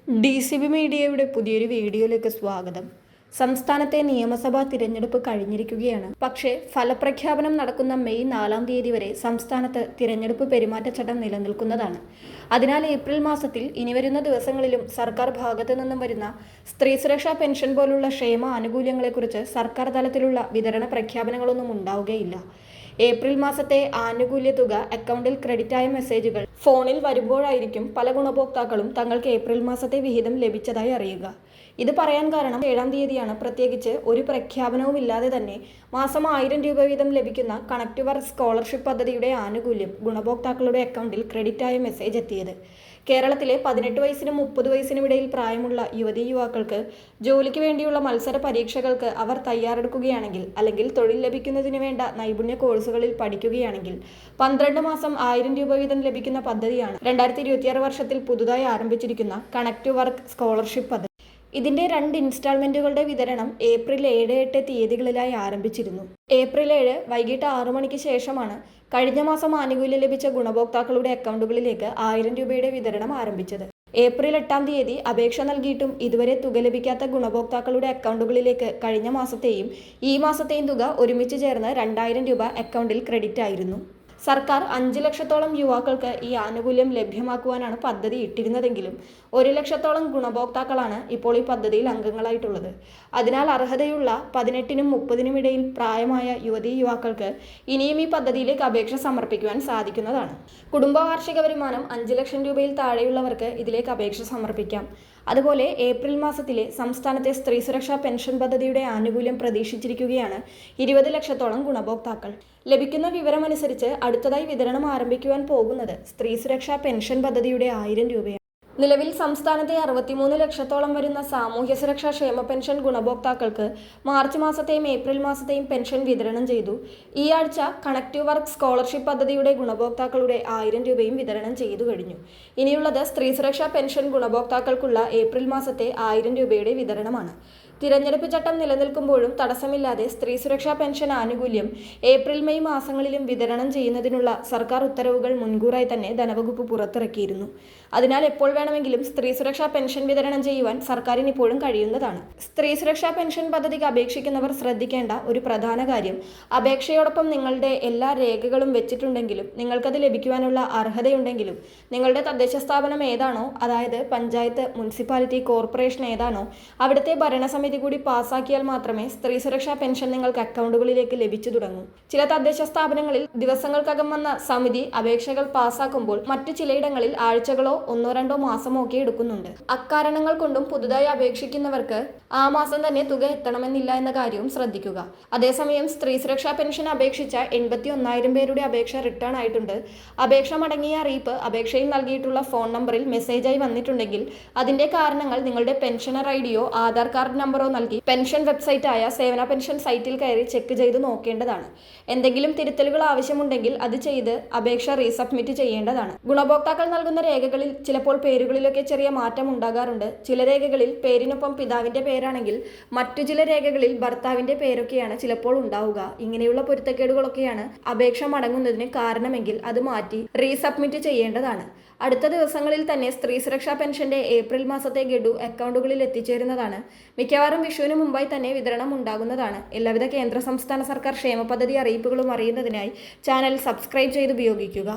DCB മീഡിയയുടെ പുതിയൊരു വീഡിയോയിലേക്ക് സ്വാഗതം. സംസ്ഥാനത്തെ നിയമസഭാ തിരഞ്ഞെടുപ്പ് കഴിഞ്ഞിരിക്കുകയാണ്. പക്ഷേ ഫലപ്രഖ്യാപനം നടക്കുന്ന മെയ് 4 തീയതി വരെ സംസ്ഥാനത്ത് തിരഞ്ഞെടുപ്പ് പെരുമാറ്റച്ചട്ടം നിലനിൽക്കുന്നതാണ്. അതിനാൽ ഏപ്രിൽ മാസത്തിൽ ഇനി വരുന്ന ദിവസങ്ങളിലും സർക്കാർ ഭാഗത്തു നിന്നും വരുന്ന സ്ത്രീ സുരക്ഷാ പെൻഷൻ പോലുള്ള ക്ഷേമ ആനുകൂല്യങ്ങളെക്കുറിച്ച് സർക്കാർ തലത്തിലുള്ള വിതരണ പ്രഖ്യാപനങ്ങളൊന്നും ഉണ്ടാവുകയില്ല. ഏപ്രിൽ മാസത്തെ ആനുകൂല്യ തുക അക്കൗണ്ടിൽ ക്രെഡിറ്റായ മെസ്സേജുകൾ ഫോണിൽ വരുമ്പോഴായിരിക്കും പല ഗുണഭോക്താക്കളും തങ്ങൾക്ക് ഏപ്രിൽ മാസത്തെ വിഹിതം ലഭിച്ചതായി അറിയുക. ഇത് പറയാൻ കാരണം 7 തീയതിയാണ്. പ്രത്യേകിച്ച് ഒരു പ്രഖ്യാപനവും ഇല്ലാതെ തന്നെ മാസം 1000 രൂപ വീതം ലഭിക്കുന്ന കണക്ട് ടു വർക്ക് സ്കോളർഷിപ്പ് പദ്ധതിയുടെ ആനുകൂല്യം ഗുണഭോക്താക്കളുടെ അക്കൗണ്ടിൽ ക്രെഡിറ്റായ മെസ്സേജ് എത്തിയത്. കേരളത്തിലെ 18 വയസ്സിനും 30 വയസ്സിനും ഇടയിൽ പ്രായമുള്ള യുവക്കൾക്ക് ജോലിക്ക് വേണ്ടിയുള്ള മത്സര പരീക്ഷകൾക്ക് അവർ തയ്യാറെടുക്കുകയാണെങ്കിൽ, അല്ലെങ്കിൽ തൊഴിൽ ലഭിക്കുന്നതിന് വേണ്ട നൈപുണ്യ കോഴ്സുകളിൽ പഠിക്കുകയാണെങ്കിൽ 12 മാസം 1000 രൂപ വീതം ലഭിക്കുന്ന പദ്ധതിയാണ് 2026 വർഷത്തിൽ പുതുതായി ആരംഭിച്ചിരിക്കുന്ന കണക്ട് ടു വർക്ക് സ്കോളർഷിപ്പ് പദ്ധതി. ഇതിന്റെ 2 ഇൻസ്റ്റാൾമെന്റുകളുടെ വിതരണം ഏപ്രിൽ 7-8 തീയതികളിലായി ആരംഭിച്ചിരുന്നു. ഏപ്രിൽ 7 വൈകിട്ട് 6 മണിക്ക് ശേഷമാണ് കഴിഞ്ഞ മാസം ആനുകൂല്യം ലഭിച്ച ഗുണഭോക്താക്കളുടെ അക്കൗണ്ടുകളിലേക്ക് 1000 രൂപയുടെ വിതരണം ആരംഭിച്ചത്. ഏപ്രിൽ 8 തീയതി അപേക്ഷ നൽകിയിട്ടും ഇതുവരെ തുക ലഭിക്കാത്ത ഗുണഭോക്താക്കളുടെ അക്കൗണ്ടുകളിലേക്ക് കഴിഞ്ഞ മാസത്തെയും ഈ മാസത്തെയും തുക ഒരുമിച്ച് ചേർന്ന് 2000 രൂപ അക്കൗണ്ടിൽ ക്രെഡിറ്റ് ആയിരുന്നു. സർക്കാർ 5 ലക്ഷത്തോളം യുവാക്കൾക്ക് ഈ ആനുകൂല്യം ലഭ്യമാക്കുവാനാണ് പദ്ധതി ഇട്ടിരുന്നതെങ്കിലും 1 ലക്ഷത്തോളം ഗുണഭോക്താക്കളാണ് ഇപ്പോൾ ഈ പദ്ധതിയിൽ അംഗങ്ങളായിട്ടുള്ളത്. അതിനാൽ അർഹതയുള്ള 18-നും 30-നും ഇടയിൽ പ്രായമായ യുവാക്കൾക്ക് ഇനിയും ഈ പദ്ധതിയിലേക്ക് അപേക്ഷ സമർപ്പിക്കുവാൻ സാധിക്കുന്നതാണ്. കുടുംബ വാർഷിക വരുമാനം 5 ലക്ഷം രൂപയിൽ താഴെയുള്ളവർക്ക് ഇതിലേക്ക് അപേക്ഷ സമർപ്പിക്കാം. അതുപോലെ ഏപ്രിൽ മാസത്തിലെ സംസ്ഥാനത്തെ സ്ത്രീ സുരക്ഷാ പെൻഷൻ പദ്ധതിയുടെ ആനുകൂല്യം പ്രതീക്ഷിച്ചിരിക്കുകയാണ് 20 ലക്ഷത്തോളം ഗുണഭോക്താക്കൾ. ലഭിക്കുന്ന വിവരമനുസരിച്ച് അടുത്തതായി വിതരണം ആരംഭിക്കുവാൻ പോകുന്നത് സ്ത്രീ സുരക്ഷാ പെൻഷൻ പദ്ധതിയുടെ 1000 രൂപയാണ്. നിലവിൽ സംസ്ഥാനത്തെ 63 ലക്ഷത്തോളം വരുന്ന സാമൂഹ്യ സുരക്ഷാ ക്ഷേമ പെൻഷൻ ഗുണഭോക്താക്കൾക്ക് മാർച്ച് മാസത്തെയും ഏപ്രിൽ മാസത്തെയും പെൻഷൻ വിതരണം ചെയ്തു. ഈ ആഴ്ച കണക്ട് ടു വർക്ക് സ്കോളർഷിപ്പ് പദ്ധതിയുടെ ഗുണഭോക്താക്കളുടെ 1000 രൂപയും വിതരണം ചെയ്തു കഴിഞ്ഞു. ഇനിയുള്ളത് സ്ത്രീ സുരക്ഷാ പെൻഷൻ ഗുണഭോക്താക്കൾക്കുള്ള ഏപ്രിൽ മാസത്തെ 1000 രൂപയുടെ വിതരണമാണ്. തിരഞ്ഞെടുപ്പ് ചട്ടം നിലനിൽക്കുമ്പോഴും തടസ്സമില്ലാതെ സ്ത്രീ സുരക്ഷാ പെൻഷൻ ആനുകൂല്യം ഏപ്രിൽ മെയ് മാസങ്ങളിലും വിതരണം ചെയ്യുന്നതിനുള്ള സർക്കാർ ഉത്തരവുകൾ മുൻകൂറായി തന്നെ ധനവകുപ്പ് പുറത്തിറക്കിയിരുന്നു. അതിനാൽ എപ്പോൾ വേണമെങ്കിലും സ്ത്രീ സുരക്ഷാ പെൻഷൻ വിതരണം ചെയ്യുവാൻ സർക്കാരിന് ഇപ്പോഴും കഴിയുന്നതാണ്. സ്ത്രീ സുരക്ഷാ പെൻഷൻ പദ്ധതിക്ക് അപേക്ഷിക്കുന്നവർ ശ്രദ്ധിക്കേണ്ട ഒരു പ്രധാന കാര്യം, അപേക്ഷയോടൊപ്പം നിങ്ങളുടെ എല്ലാ രേഖകളും വെച്ചിട്ടുണ്ടെങ്കിലും നിങ്ങൾക്കത് ലഭിക്കുവാനുള്ള അർഹതയുണ്ടെങ്കിലും നിങ്ങളുടെ തദ്ദേശ സ്ഥാപനം ഏതാണോ, അതായത് പഞ്ചായത്ത്, മുനിസിപ്പാലിറ്റി, കോർപ്പറേഷൻ ഏതാണോ അവിടുത്തെ ഭരണസമിതി കൂടി പാസ്സാക്കിയാൽ മാത്രമേ സ്ത്രീ സുരക്ഷാ പെൻഷൻ നിങ്ങൾക്ക് അക്കൗണ്ടുകളിലേക്ക് ലഭിച്ചു തുടങ്ങൂ. ചില തദ്ദേശ സ്ഥാപനങ്ങളിൽ ദിവസങ്ങൾക്കകം വന്ന സമിതി അപേക്ഷകൾ പാസ്സാക്കുമ്പോൾ മറ്റു ചിലയിടങ്ങളിൽ ആഴ്ചകളോ 1-2 മാസമോ ഒക്കെ എടുക്കുന്നുണ്ട്. അക്കാരണങ്ങൾ കൊണ്ടും പുതുതായി അപേക്ഷിക്കുന്നവർക്ക് ആ മാസം തന്നെ തുക എത്തണമെന്നില്ല എന്ന കാര്യവും ശ്രദ്ധിക്കുക. അതേസമയം സ്ത്രീ സുരക്ഷാ പെൻഷൻ അപേക്ഷിച്ച 81,000 പേരുടെ അപേക്ഷ റിട്ടേൺ ആയിട്ടുണ്ട്. അപേക്ഷ മടങ്ങിയ അറിയിപ്പ് അപേക്ഷയിൽ നൽകിയിട്ടുള്ള ഫോൺ നമ്പറിൽ മെസ്സേജായി വന്നിട്ടുണ്ടെങ്കിൽ അതിന്റെ കാരണങ്ങൾ നിങ്ങളുടെ പെൻഷനർ ഐഡിയോ ആധാർ കാർഡ് നമ്പറോ നൽകി പെൻഷൻ വെബ്സൈറ്റായ സേവന പെൻഷൻ സൈറ്റിൽ കയറി ചെക്ക് ചെയ്ത് നോക്കേണ്ടതാണ്. എന്തെങ്കിലും തിരുത്തലുകൾ ആവശ്യമുണ്ടെങ്കിൽ അത് ചെയ്ത് അപേക്ഷ റീസബ്മിറ്റ് ചെയ്യേണ്ടതാണ്. ഗുണഭോക്താക്കൾ നൽകുന്ന രേഖകളിൽ ചിലപ്പോൾ പേരുകളിലൊക്കെ ചെറിയ മാറ്റം ഉണ്ടാകാറുണ്ട്. ചില രേഖകളിൽ പേരിനൊപ്പം പിതാവിന്റെ പേരാണെങ്കിൽ മറ്റു ചില രേഖകളിൽ ഭർത്താവിന്റെ പേരൊക്കെയാണ് ചിലപ്പോൾ ഉണ്ടാവുക. ഇങ്ങനെയുള്ള പൊരുത്തക്കേടുകളൊക്കെയാണ് അപേക്ഷ മടങ്ങുന്നതിന് കാരണമെങ്കിൽ അത് മാറ്റി റീസബ്മിറ്റ് ചെയ്യേണ്ടതാണ്. അടുത്ത ദിവസങ്ങളിൽ തന്നെ സ്ത്രീ സുരക്ഷാ പെൻഷന്റെ ഏപ്രിൽ മാസത്തെ ഗഡു അക്കൗണ്ടുകളിൽ എത്തിച്ചേരുന്നതാണ്. മിക്കവാറും വിഷുവിന് മുമ്പായി തന്നെ വിതരണം ഉണ്ടാകുന്നതാണ്. എല്ലാവിധ കേന്ദ്ര സംസ്ഥാന സർക്കാർ ക്ഷേമ പദ്ധതി അറിയിപ്പുകളും അറിയുന്നതിനായി ചാനൽ സബ്സ്ക്രൈബ് ചെയ്ത് ഉപയോഗിക്കുക.